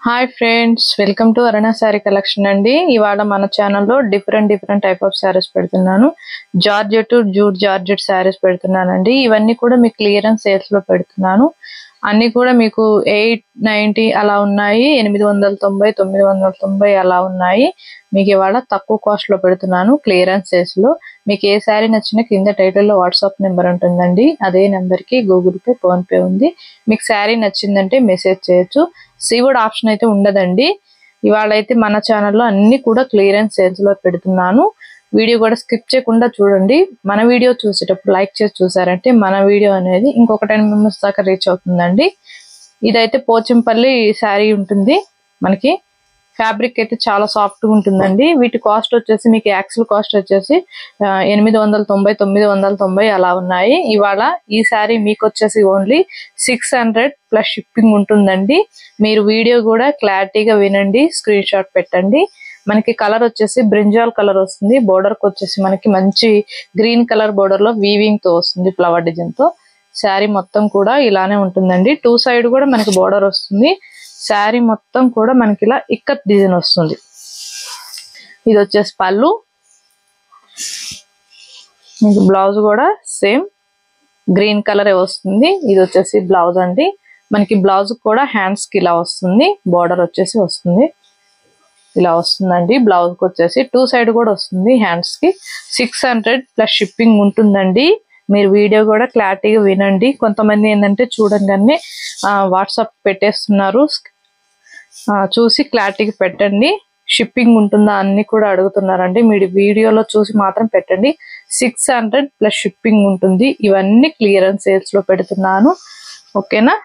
Hi friends, welcome to Aruna sari collection అండి. ఇవాళ మన ఛానల్లో డిఫరెంట్ టైప్ ఆఫ్ శారీస్ పెడుతున్నాను. జార్జెట్, జూట్ జార్జెట్ శారీస్ పెడుతున్నానండి. ఇవన్నీ కూడా మీకు క్లియరెన్స్ సేల్స్ లో పెడుతున్నాను. అన్ని కూడా మీకు 890 అలా ఉన్నాయి, 890, 990 అలా ఉన్నాయి. మీకు ఇవాళ తక్కువ కాస్ట్ లో పెడుతున్నాను క్లియరెన్స్ సేల్స్ లో. మీకు ఏ శారీ నచ్చినా కింద టైటిల్ లో వాట్సాప్ నెంబర్ ఉంటుందండి. అదే నెంబర్ కి గూగుల్ పే, ఫోన్ పే ఉంది. మీకు శారీ నచ్చిందంటే మెసేజ్ చేయొచ్చు. సీవుడ్ ఆప్షన్ అయితే ఉండదండి. ఇవాళ అయితే మన ఛానల్లో అన్ని కూడా క్లియరెన్స్ సేల్స్ లో పెడుతున్నాను. వీడియో కూడా స్కిప్ చేయకుండా చూడండి. మన వీడియో చూసేటప్పుడు లైక్ చేసి చూసారంటే మన వీడియో అనేది ఇంకొక 10 మెంబర్స్ దాకా రీచ్ అవుతుందండి. ఇదైతే పోచంపల్లి శారీ ఉంటుంది. మనకి ఫ్యాబ్రిక్ అయితే చాలా సాఫ్ట్ గా ఉంటుందండి. వీటి కాస్ట్ వచ్చేసి మీకు యాక్చువల్ కాస్ట్ వచ్చేసి 890, 990 అలా ఉన్నాయి. ఇవాళ ఈ శారీ మీకు వచ్చేసి ఓన్లీ 600 ప్లస్ షిప్పింగ్ ఉంటుందండి. మీరు వీడియో కూడా క్లారిటీగా వినండి, స్క్రీన్ షాట్ పెట్టండి. మనకి కలర్ వచ్చేసి బ్రింజాల్ కలర్ వస్తుంది. బోర్డర్ కి వచ్చేసి మనకి మంచి గ్రీన్ కలర్ బోర్డర్ లో వీవింగ్ తో వస్తుంది, ఫ్లవర్ డిజైన్ తో. శారీ మొత్తం కూడా ఇలానే ఉంటుందండి. 2 సైడ్ కూడా మనకి బోర్డర్ వస్తుంది. శారీ మొత్తం కూడా మనకి ఇలా ఇక్కత్ డిజైన్ వస్తుంది. ఇది వచ్చేసి పళ్ళు. మీకు బ్లౌజ్ కూడా సేమ్ గ్రీన్ కలర్ వస్తుంది. ఇది వచ్చేసి బ్లౌజ్ అండి. మనకి బ్లౌజ్ కూడా హ్యాండ్స్ కి ఇలా వస్తుంది, బోర్డర్ వచ్చేసి వస్తుంది, ఇలా వస్తుందండి. బ్లౌజ్ కి వచ్చేసి 2 సైడ్ కూడా వస్తుంది హ్యాండ్స్ కి. 600 ప్లస్ షిప్పింగ్ ఉంటుందండి. మీరు వీడియో కూడా క్లారిటీగా వినండి. కొంతమంది ఏంటంటే చూడంగానే వాట్సాప్ పెట్టేస్తున్నారు. చూసి క్లారిటీగా పెట్టండి. షిప్పింగ్ ఉంటుందా అన్ని కూడా అడుగుతున్నారండి. మీరు వీడియోలో చూసి మాత్రం పెట్టండి. 600 ప్లస్ షిప్పింగ్ ఉంటుంది. ఇవన్నీ క్లియరెన్స్ సేల్స్ లో పెడుతున్నాను. ఓకేనా?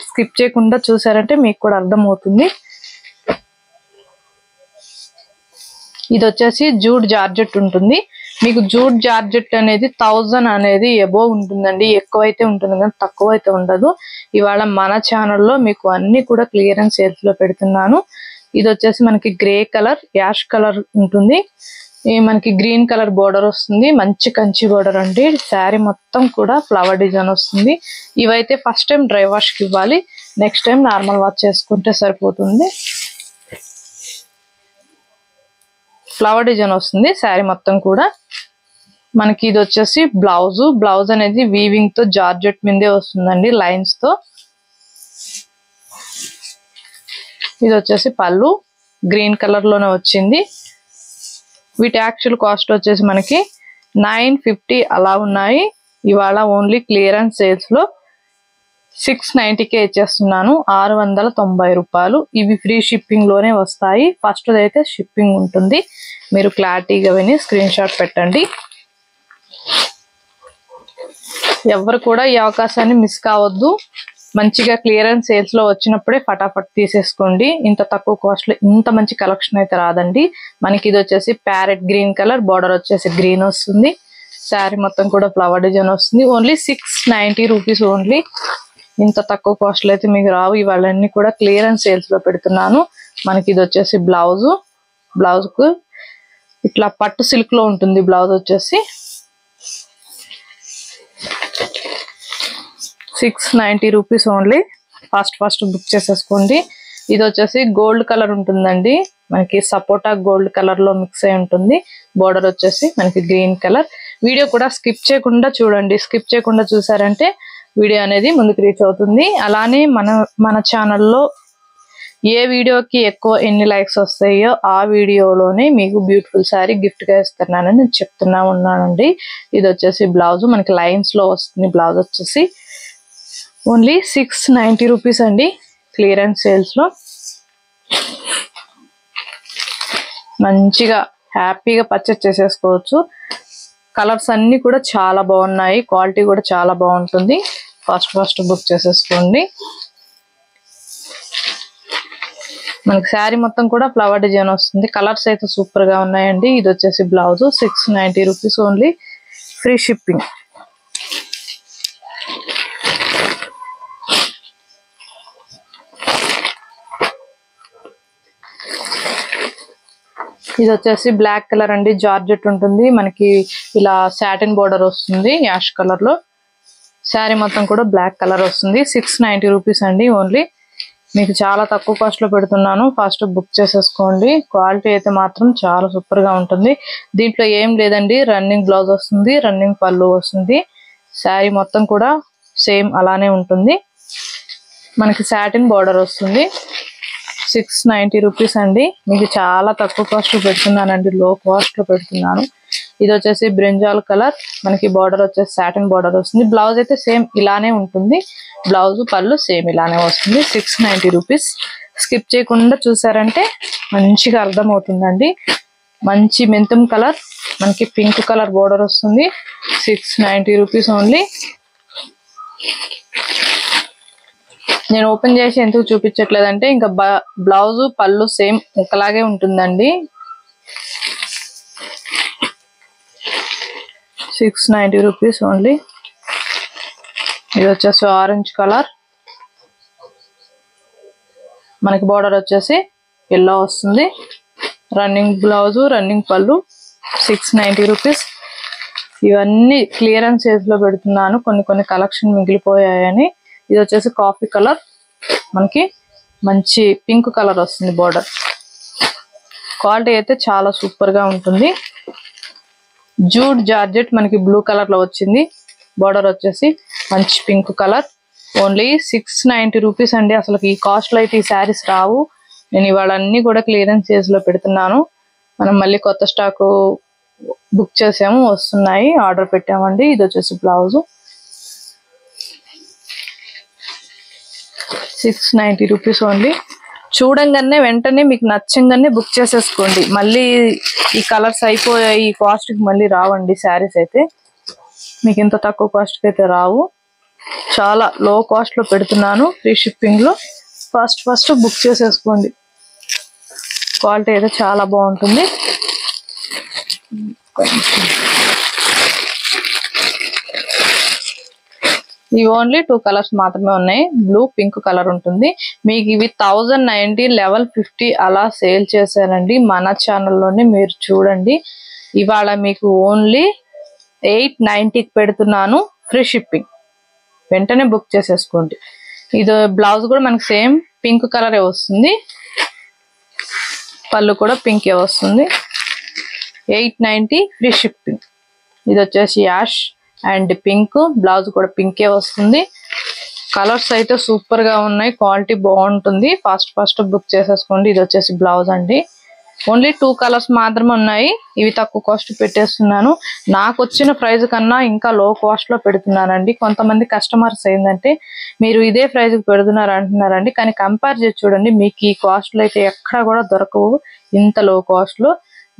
స్కిప్ చేయకుండా చూసారంటే మీకు కూడా అర్థమవుతుంది. ఇది వచ్చేసి జూట్ జార్జెట్ ఉంటుంది. మీకు జూట్ జార్జెట్ అనేది 1000 అనేది అబోవ్ ఉంటుందండి. ఎక్కువైతే ఉంటుంది కానీ తక్కువ అయితే ఉండదు. ఇవాళ మన ఛానల్లో మీకు అన్ని కూడా క్లియరెన్స్ సేల్స్ లో పెడుతున్నాను. ఇది వచ్చేసి మనకి గ్రే కలర్, యాష్ కలర్ ఉంటుంది. మనకి గ్రీన్ కలర్ బోర్డర్ వస్తుంది, మంచి కంచి బోర్డర్ అండి. శారీ మొత్తం కూడా ఫ్లవర్ డిజైన్ వస్తుంది. ఇవైతే ఫస్ట్ టైం డ్రై వాష్ కి ఇవ్వాలి, నెక్స్ట్ టైం నార్మల్ వాష్ చేసుకుంటే సరిపోతుంది. ఫ్లవర్ డిజైన్ వస్తుంది శారీ మొత్తం కూడా. మనకి ఇది వచ్చేసి బ్లౌజ్ అనేది వీవింగ్ తో జార్జెట్ మీదే వస్తుందండి, లైన్స్ తో. ఇది వచ్చేసి పళ్ళు, గ్రీన్ కలర్ లోనే వచ్చింది. వీటి యాక్చువల్ కాస్ట్ వచ్చేసి మనకి 950 అలా ఉన్నాయి. ఇవాళ ఓన్లీ క్లియరెన్స్ సేల్స్ లో 690కే ఇచ్చేస్తున్నాను, 690 రూపాయలు. ఇవి ఫ్రీ షిప్పింగ్ లోనే వస్తాయి. ఫస్ట్ అయితే షిప్పింగ్ ఉంటుంది. మీరు క్లారిటీగా విని స్క్రీన్ షాట్ పెట్టండి. ఎవరు కూడా ఈ అవకాశాన్ని మిస్ కావద్దు. మంచిగా క్లియరెన్స్ సేల్స్ లో వచ్చినప్పుడే ఫటాఫట్ తీసేసుకోండి. ఇంత తక్కువ కాస్ట్ లో ఇంత మంచి కలెక్షన్ అయితే రాదండి. మనకి ఇది వచ్చేసి ప్యారెట్ గ్రీన్ కలర్, బోర్డర్ వచ్చేసి గ్రీన్ వస్తుంది. శారీ మొత్తం కూడా ఫ్లవర్ డిజైన్ వస్తుంది. Only 690 rupees only. ఇంత తక్కువ కాస్ట్ లో అయితే మీకు రావు. ఇవాళన్నీ కూడా క్లియరెన్స్ సేల్స్ లో పెడుతున్నాను. మనకి ఇది వచ్చేసి బ్లౌజ్ కు ఇట్లా పట్టు సిల్క్ లో ఉంటుంది. బ్లౌజ్ వచ్చేసి 690 రూపీస్ ఓన్లీ. ఫాస్ట్ బుక్ చేసేసుకోండి. ఇది వచ్చేసి గోల్డ్ కలర్ ఉంటుందండి. మనకి సపోటా గోల్డ్ కలర్ లో మిక్స్ అయి ఉంటుంది. బోర్డర్ వచ్చేసి మనకి గ్రీన్ కలర్. వీడియో కూడా స్కిప్ చేయకుండా చూడండి. స్కిప్ చేయకుండా చూసారంటే వీడియో అనేది ముందుకు రీచ్ అవుతుంది. అలానే మన ఛానల్లో ఏ వీడియోకి ఎక్కువ ఎన్ని లైక్స్ వస్తాయో ఆ వీడియోలోనే మీకు బ్యూటిఫుల్ శారీ గిఫ్ట్ గా ఇస్తున్నానని నేను చెప్తున్నా ఉన్నానండి. ఇది వచ్చేసి బ్లౌజ్ మనకి లైన్స్ లో వస్తుంది. బ్లౌజ్ వచ్చేసి ఓన్లీ 690 రూపీస్ అండి క్లియరెన్స్ సేల్స్ లో. మంచిగా హ్యాపీగా పర్చేస్ చేసేసుకోవచ్చు. కలర్స్ అన్ని కూడా చాలా బాగున్నాయి, క్వాలిటీ కూడా చాలా బాగుంటుంది. ఫాస్ట్ బుక్ చేసేసుకోండి. మనకి శారీ మొత్తం కూడా ఫ్లవర్ డిజైన్ వస్తుంది. కలర్స్ అయితే సూపర్ గా ఉన్నాయండి. ఇది వచ్చేసి blouse 690 rupees only, free shipping. ఇది వచ్చేసి బ్లాక్ కలర్ అండి, జార్జెట్ ఉంటుంది. మనకి ఇలా సాటిన్ బోర్డర్ వస్తుంది యాష్ కలర్ లో. శారీ మొత్తం కూడా బ్లాక్ కలర్ వస్తుంది. 690 రూపీస్ అండి ఓన్లీ. మీకు చాలా తక్కువ కాస్ట్ లో పెడుతున్నాను, ఫస్ట్ బుక్ చేసేసుకోండి. క్వాలిటీ అయితే మాత్రం చాలా సూపర్ గా ఉంటుంది. దీంట్లో ఏం లేదండి, రన్నింగ్ బ్లౌజ్ వస్తుంది, రన్నింగ్ పళ్ళు వస్తుంది. శారీ మొత్తం కూడా సేమ్ అలానే ఉంటుంది. మనకి సాటిన్ బార్డర్ వస్తుంది. 690 రూపీస్ అండి. మీకు చాలా తక్కువ కాస్ట్ లో పెడుతున్నానండి, లో కాస్ట్ లో పెడుతున్నాను. ఇది వచ్చేసి బ్రింజాల్ కలర్, మనకి బార్డర్ వచ్చేసి సాటిన్ బార్డర్ వస్తుంది. బ్లౌజ్ అయితే సేమ్ ఇలానే ఉంటుంది, బ్లౌజ్ పళ్ళు సేమ్ ఇలానే వస్తుంది. 690 రూపీస్. స్కిప్ చేయకుండా చూసారంటే మంచిగా అర్థం అవుతుందండి. మంచి మెంతం కలర్, మనకి పింక్ కలర్ బార్డర్ వస్తుంది. 690 రూపీస్ ఓన్లీ. నేను ఓపెన్ చేసి ఎందుకు చూపించట్లేదంటే ఇంకా బ్లౌజ్ పళ్ళు సేమ్ ఒకలాగే ఉంటుందండి. 690 రూపీస్ ఓన్లీ. ఇది వచ్చేసి ఆరెంజ్ కలర్, మనకి బార్డర్ వచ్చేసి ఎల్లో వస్తుంది. రన్నింగ్ బ్లౌజ్, రన్నింగ్ పళ్ళు. 690 రూపీస్. ఇవన్నీ క్లియరెన్స్ సేల్స్ లో పెడుతున్నాను, కొన్ని కలెక్షన్ మిగిలిపోయాయని. ఇది వచ్చేసి కాఫీ కలర్, మనకి మంచి పింక్ కలర్ వస్తుంది బార్డర్. క్వాలిటీ అయితే చాలా సూపర్ గా ఉంటుంది. జూట్ జార్జెట్ మనకి బ్లూ కలర్ లో వచ్చింది. బార్డర్ వచ్చేసి మంచి పింక్ కలర్. ఓన్లీ 690 రూపీస్ అండి. అసలు ఈ కాస్ట్ లో అయితే ఈ శారీస్ రావు. నేను ఇవాళ అన్ని కూడా క్లియరెన్స్ సేల్స్ లో పెడుతున్నాను. మనం మళ్ళీ కొత్త స్టాక్ బుక్ చేసాము, వస్తున్నాయి, ఆర్డర్ పెట్టామండి. ఇది వచ్చేసి బ్లౌజ్. 690 rupees only. చూడంగానే వెంటనే మీకు నచ్చంగానే బుక్ చేసేసుకోండి. మళ్ళీ ఈ కలర్స్ అయిపోయాయి, ఈ కాస్ట్ కి మళ్ళీ రావండి శారీస్ అయితే. మీకు ఇంత తక్కువ కాస్ట్ కి అయితే రావు. చాలా లో కాస్ట్ లో పెడుతున్నాను, ఫ్రీ షిప్పింగ్ లో. ఫస్ట్ బుక్ చేసేసుకోండి. క్వాలిటీ అయితే చాలా బాగుంటుంది. ఇవి ఓన్లీ 2 కలర్స్ మాత్రమే ఉన్నాయి. బ్లూ, పింక్ కలర్ ఉంటుంది. మీకు ఇవి 1090 లెవెల్ 50 అలా సేల్ చేశానండి మన ఛానల్లోనే, మీరు చూడండి. ఇవాళ మీకు ఓన్లీ 890కి పెడుతున్నాను, ఫ్రీ షిప్పింగ్. వెంటనే బుక్ చేసేసుకోండి. ఇది బ్లౌజ్ కూడా మనకి సేమ్ పింక్ కలరే వస్తుంది, పళ్ళు కూడా పింకే వస్తుంది. 890 ఫ్రీ షిప్పింగ్. ఇది వచ్చేసి యాష్ అండ్ పింక్, బ్లౌజ్ కూడా పింకే వస్తుంది. కలర్స్ అయితే సూపర్ గా ఉన్నాయి, క్వాలిటీ బాగుంటుంది. ఫస్ట్ బుక్ చేసేసుకోండి. ఇది వచ్చేసి బ్లౌజ్ అండి. ఓన్లీ 2 కలర్స్ మాత్రమే ఉన్నాయి. ఇవి తక్కువ కాస్ట్ పెట్టేస్తున్నాను. నాకు వచ్చిన ప్రైస్ కన్నా ఇంకా లో కాస్ట్ లో పెడుతున్నానండి. కొంతమంది కస్టమర్స్ ఏంటంటే మీరు ఇదే ప్రైస్ కి పెడుతున్నారు అంటున్నారండి, కానీ కంపేర్ చేసి చూడండి, మీకు ఈ కాస్ట్ లో అయితే ఎక్కడ కూడా దొరకవు. ఇంత లో కాస్ట్ లో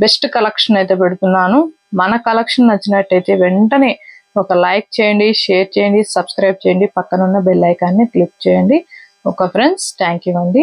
బెస్ట్ కలెక్షన్ అయితే పెడుతున్నాను. మన కలెక్షన్ నచ్చినట్టయితే వెంటనే ఒక లైక్ చేయండి, షేర్ చేయండి, సబ్స్క్రైబ్ చేయండి, పక్కనున్న బెల్ ఐకాన్ని క్లిక్ చేయండి. ఓకే ఫ్రెండ్స్, థ్యాంక్ యూ అండి.